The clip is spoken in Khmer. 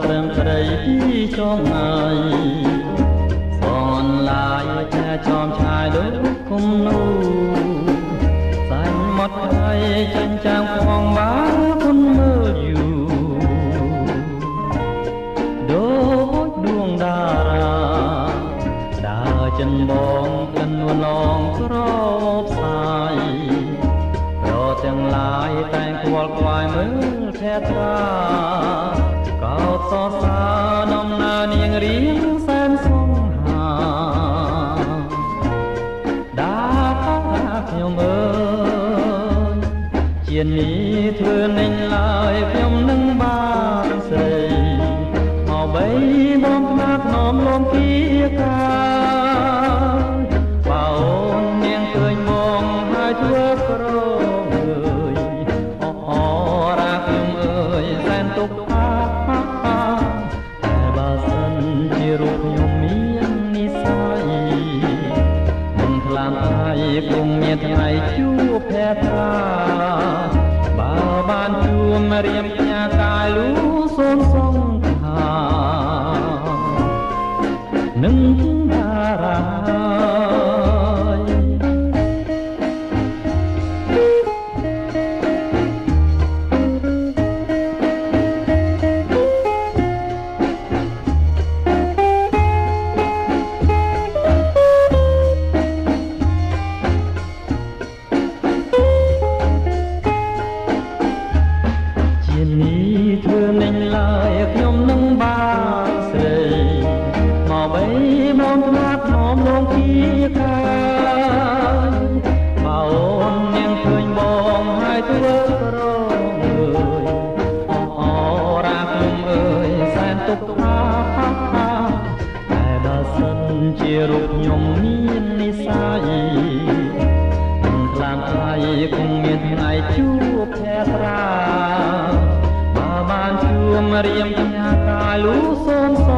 ព្រមស្រីពីចងហើយសនឡាយតែចំឆាយដូចគុំនូសាញ់មកហើយចាញ់ចាំងផងបាគុនមើលយូដូចដួងតារាដើរចិនបងក្លិននួនឡងក្រផ្សាយរទាំងឡាយតែងខ្វល់ខ្វាយមើលភែត្រាកោតសរសើរដំណើរនាងរៀងសែនសង្ហាដាតាខ្ញុំអើយជានេះធ្វើនឹងឡើយខ្ញុំនឹងបានស្រីមកបីបងផ្លាត់នំលំគៀកាបើអូននាងឃើញបងហើយធ្វើក្រងើយអរ៉ាខ្ញុំអើយសែនទុកតែបើសិនជារូបខ្ញុំមាននិស្ស័យមិនខ្លាំងហើយគង់មានថ្ងៃជួបភែត្រាបើបានជួបរៀមផ្ញើកាយលូសូនសងខានឹងតារាធ្វើនឹងឡើយខ្ញុំនឹងបានស្រីមកបីមកផ្លាត់នំលងគៀកាបើអូននាងឃើញបងហើយធ្វើក្រងើយអរ៉ាខ្ញុំអើយសែនទុកថាតែបើសិនជារូបខ្ញុំមាននិស្ស័យមិនខ្លាំងហើយគង់មានថ្ងៃជួបភែត្រាបានជួមរៀមផ្ញើកាយលូសូនស